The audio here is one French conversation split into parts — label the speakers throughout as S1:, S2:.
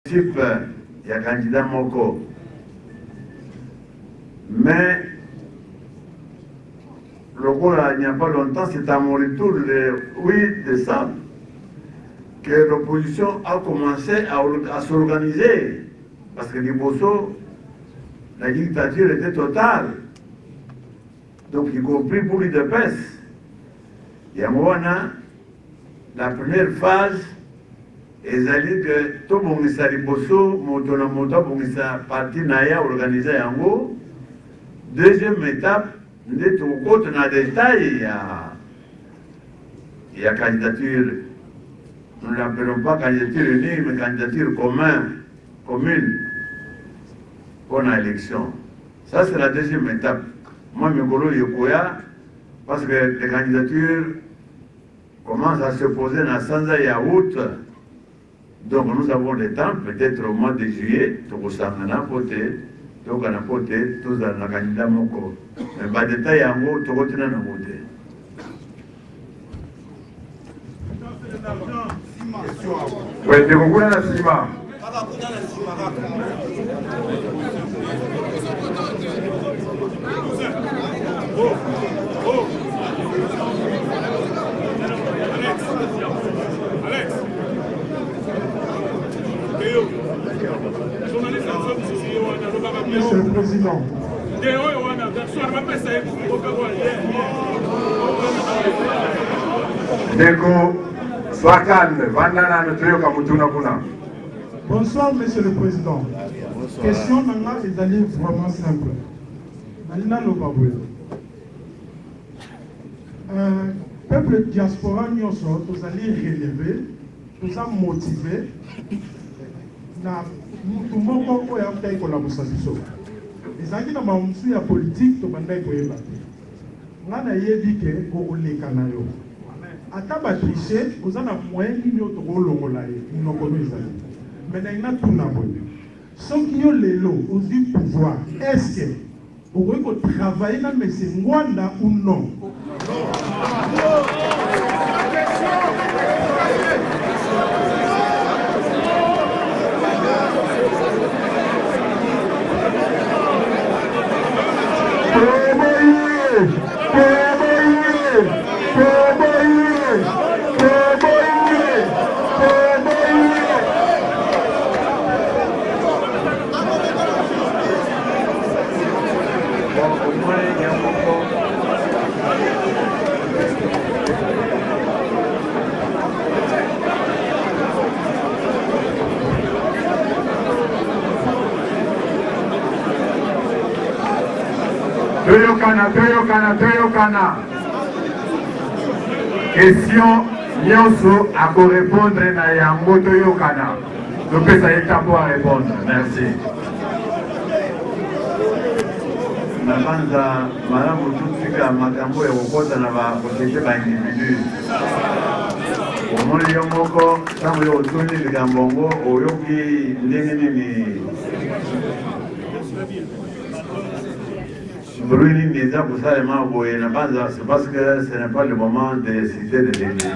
S1: Type, il y a candidat Moko. Mais, le rôle, il n'y a pas longtemps, c'est à mon retour le 8 décembre que l'opposition a commencé à s'organiser. Parce que Liboso, la dictature était totale. Donc, y compris pour l'UDPS. Il y a la première phase, ils allaient que tout le monde s'est Liboso, Motonamoto, pour sa partie Naya organisée en haut. Deuxième étape, nous sommes au côté de détail, il y a candidature, nous ne l'appelons pas candidature unie, mais candidature commune pour l'élection. Ça, c'est la deuxième étape. Moi, je suis Yokoya, parce que les candidatures commencent à se poser dans Sanza et à août. Donc, nous avons le temps, peut-être au mois de juillet, tout ça, on a voté. Donc, on a voté tous dans le candidat Moko. Mais pas de détail en haut, tout le monde a voté.
S2: Oui, c'est beaucoup dans la cima.
S3: Alex.
S4: Monsieur le Président.
S5: Bonsoir, Monsieur le Président. Question maintenant est allée vraiment simple. Malina Lobaboué. Peuple diaspora, nous allons relever, nous allons motiver. Tout le monde a fait collaboration. Les amis dans ma politique, tout le monde a fait. On a dit que vous avez fait. Ataba tricher, vous avez moyen de nous mais il y a tout d'abord. Ceux qui ont les lots, ont du pouvoir, est-ce que vous pouvez travailler dans M. Mwanda ou non?
S2: Toyokana. Question Nyonso à répondre na yango Toyokana. Donc ça est à pour répondre. Merci.
S1: Nabanza malamu tufika makambo ya kokota na bakotete ba individu. Omoni yomoko tango yo tuni ligambongo oyoki ndenge nini. Bruni Neza pour ça, c'est parce que ce n'est pas le moment de citer des individus.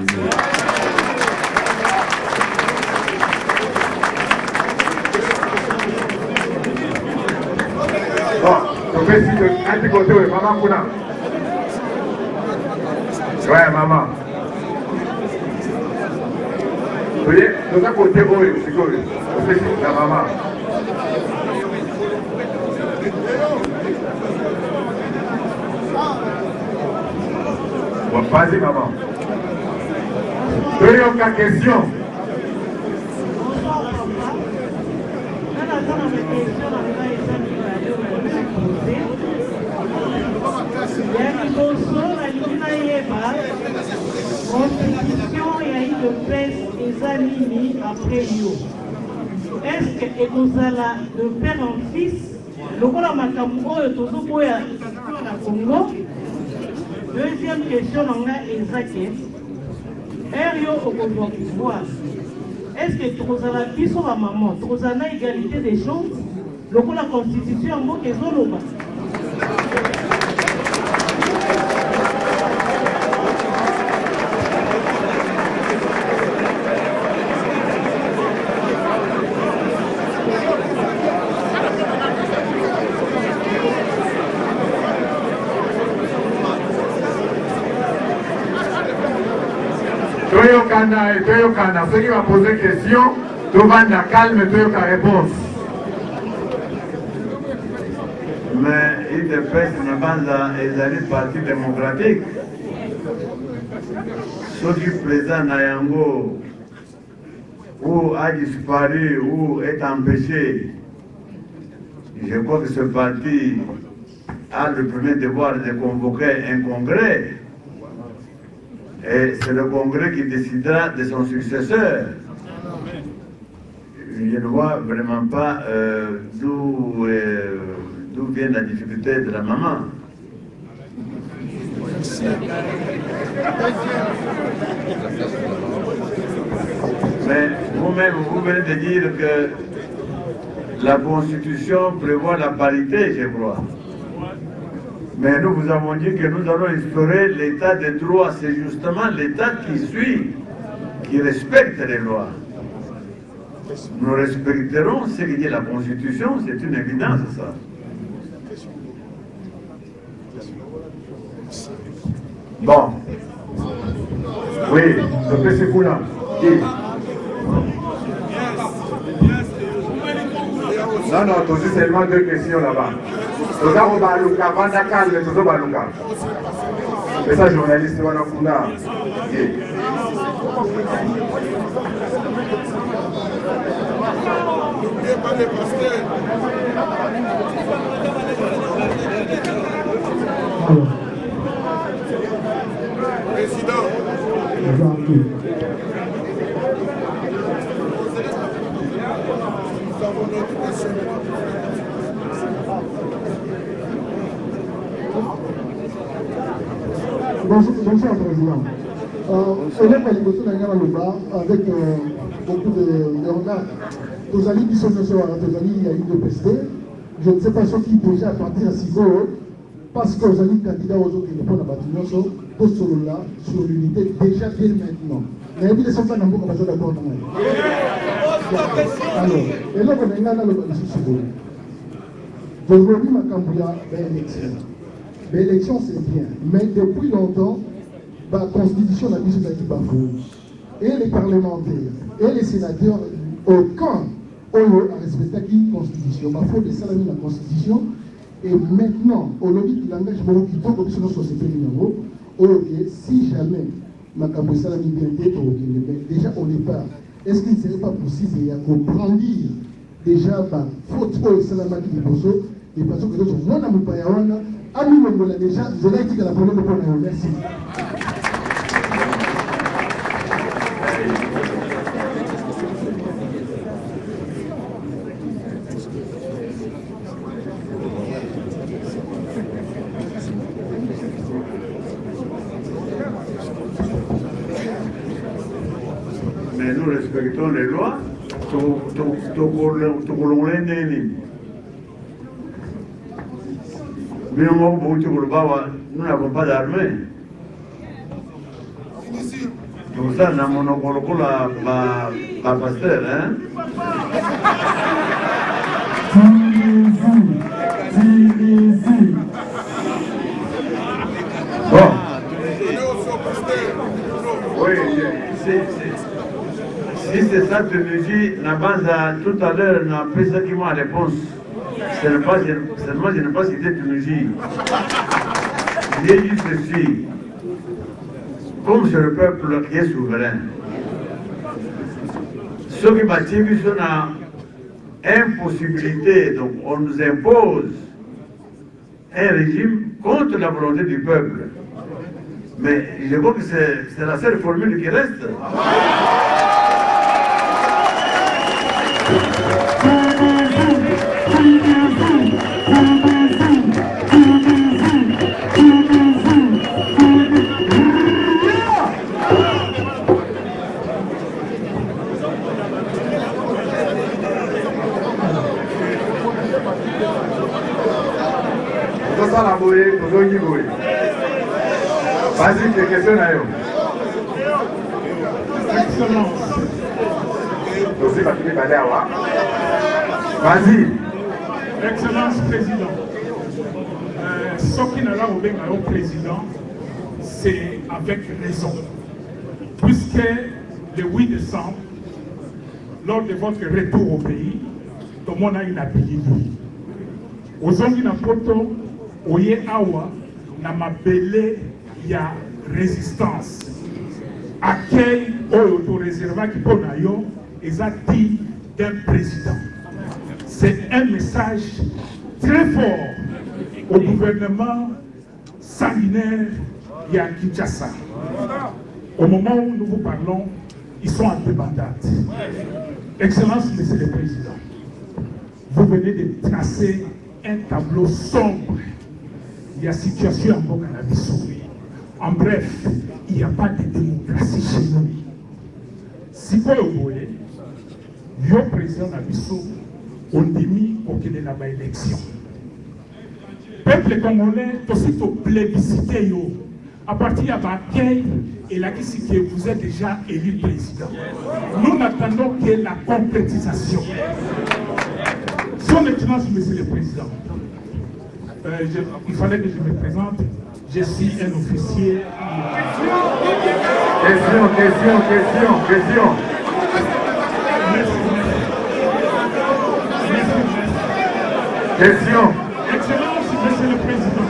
S2: Bon, on peut citer un petit côté, maman Kuna. Ouais, maman. Vous voyez, de l'autre côté, c'est quoi? On peut citer la maman. Bon, vas-y, maman. Deuxième question.
S6: Constitution et de presse des animés après yo. Est-ce que nous allons de père en fils, le rôle makambo et tout ça Congo? Deuxième question, on a exacté. Erio au pouvoir. Est-ce que tu as la vie sur la maman, tu as une égalité des chances, le coup la constitution en mot que Zoloba.
S2: Toyokana et Toyokana, ceux qui vont poser question, Tovanda calme et Toyoka réponse.
S1: Mais IDPS n'est pas un parti démocratique. Ceux qui présentent Nayango ou a disparu ou est empêché, je crois que ce parti a le premier devoir de convoquer un congrès. Et c'est le congrès qui décidera de son successeur. Je ne vois vraiment pas d'où vient la difficulté de la maman. Mais vous-même, vous venez de dire que la Constitution prévoit la parité, je crois. Mais nous vous avons dit que nous allons instaurer l'état de droit. C'est justement l'état qui suit, qui respecte les lois. Nous respecterons ce que dit la Constitution, c'est une évidence, ça.
S2: Bon. Oui, le PC Koula. Non, non, tu dis seulement 2 questions là-bas. Nous avons Baluka, Vandakal, mais nous avons Baluka. C'est ça, journaliste, on a Koula.
S3: Président. Nous avons notre question.
S4: Bonsoir, Président. Hélène Maligoso n'a rien à l'Oba avec beaucoup de remarques. Tozali Bissonnoso, Tozali, il y a eu 2 PSD. Je ne sais pas ce qui posait à partir à Sigo, parce que Tozali candidat aux autres qui répondent à Batinoso, poste là sur l'unité déjà dès maintenant. Mais il y a des gens qui n'ont pas d'accord. Alors, et là, on a le Sigo. Aujourd'hui, ma Cambouya, l'élection. L'élection, c'est bien. Mais depuis longtemps, la constitution n'a plus été bafouée. Et les parlementaires, et les sénateurs, aucun n'a respecté la constitution. Il faut descendre la constitution. Et maintenant, au lobby qui l'engage, qui tombe au sur notre société numéro, si jamais ma Cambouya Salami bien déjà au départ, est-ce qu'il ne serait pas possible de brandir déjà faute au Salamaki de Bosso et parce que d'autres, moi, je ne Ami Mongola déjà, je l'ai dit que la première fois, merci.
S1: Mais nous respectons les lois, nous n'avons pas d'armée. Pour ça, nous avons la pasteur, hein? Bon. Oui, si c'est ça, Tunisie, tout à l'heure, on a pris ça qui m'a réponse. Seulement, je n'ai pas cité Tunisie. J'ai dit ceci. Comme c'est le peuple qui est souverain, ceux qui bâtissent sont impossibilité, donc on nous impose un régime contre la volonté du peuple. Mais je vois que c'est la seule formule qui reste.
S2: Vas-y, tes questions là.
S5: Excellence.
S2: Vas-y.
S5: Excellence Président. Ce qui n'a pas au président, c'est avec raison. Puisque le 8 décembre, lors de votre retour au pays, tout le monde a une habilité. Aujourd'hui, na poto, oye awa, na mabele ya résistance. Accueil au auto-réservat qui peut nayo, et ça dit d'un président. C'est un message très fort au gouvernement sanguinaire et à Kinshasa. Au moment où nous vous parlons, ils sont en débandade. Excellence, Monsieur le Président, vous venez de tracer un tableau sombre de la situation en Burkina-Faso. En bref, il n'y a pas de démocratie chez nous. Si vous voulez, le président Nabiso, on dit qu'on ait la élection. Peuple congolais, aussi au plébiscité, à partir de l'accueil et la question que vous êtes déjà élu président. Nous n'attendons que la concrétisation. Son Excellence, Monsieur le Président, il fallait que je me présente. Je suis un officier.
S2: Question.
S5: Merci.
S2: Question.
S5: Excellence, Monsieur le Président.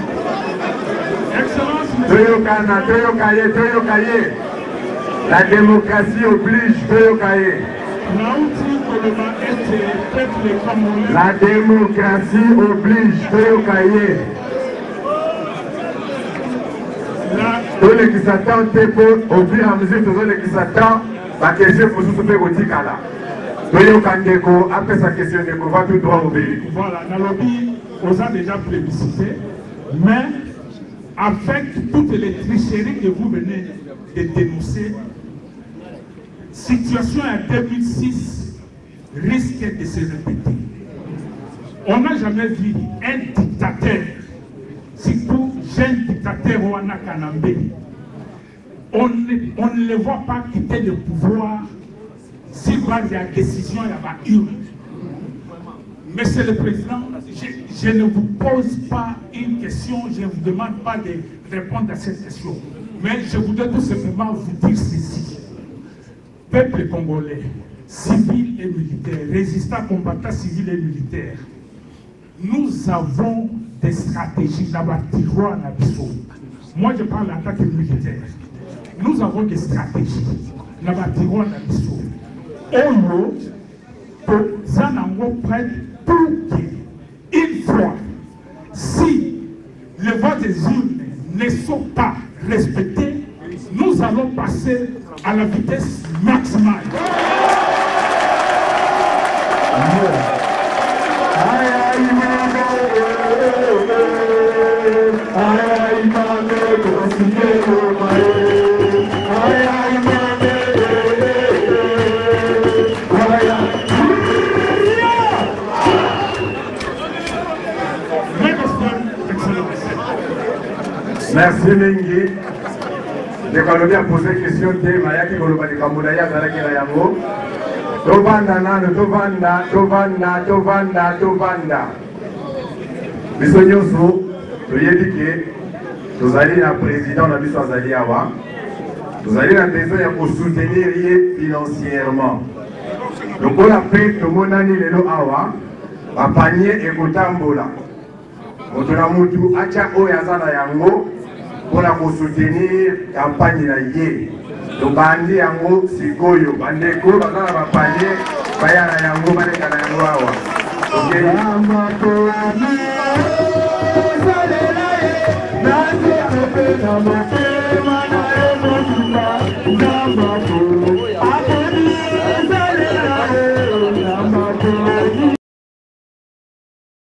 S5: Excellence, Monsieur le Président.
S2: Toyokaye. La démocratie oblige Toyokaye. La démocratie oblige Toyokaye. Tous les qui s'attendent, au fur et à mesure, tous les qui s'attendent, la question pour se faire au Tikala. Toyokandeko, après sa question, on va tout droit au pays.
S5: Voilà, Nalobi, on a déjà plébiscité, mais avec toutes les tricheries que vous venez de dénoncer, situation en 2006 risque de se répéter. On n'a jamais vu un dictateur, surtout jeune dictateur Rwanda Kanambe. On ne le voit pas quitter le pouvoir si base de la décision il y a une. Monsieur le Président, je ne vous pose pas une question, je ne vous demande pas de répondre à cette question. Mais je voudrais tout simplement vous dire ceci. Peuple congolais, civil et militaire, résistants, combattants civils et militaires, nous avons des stratégies d'abatiroir à Nabiso. Moi, je parle en tant que militaire. Nous avons des stratégies d'abatiroir à Nabiso. Olo, pour Zanango prête pour qu'une fois, si les votes des urnes ne sont pas respectées, nous allons passer à la vitesse maximale.
S2: Merci Mengi. Les Colombiens ont posé une question de Mayaki Kolobani Kamboudaya Zalakira Yango. Tovanda Nano, Tovanda. Bisonyoso, tu y as dit que nous allons la président de la mission Azali Awa. Nous allons la besoin pour soutenir financièrement. Donc on a fait tout le monde a dit Awa, à panier et Kotambola. On a mutu acha oyazana yango pour la soutenir campagne na yé. Donc bandi yango sikoyo bandeko bazana ba panier bayana yango baleka na yango awa. OK.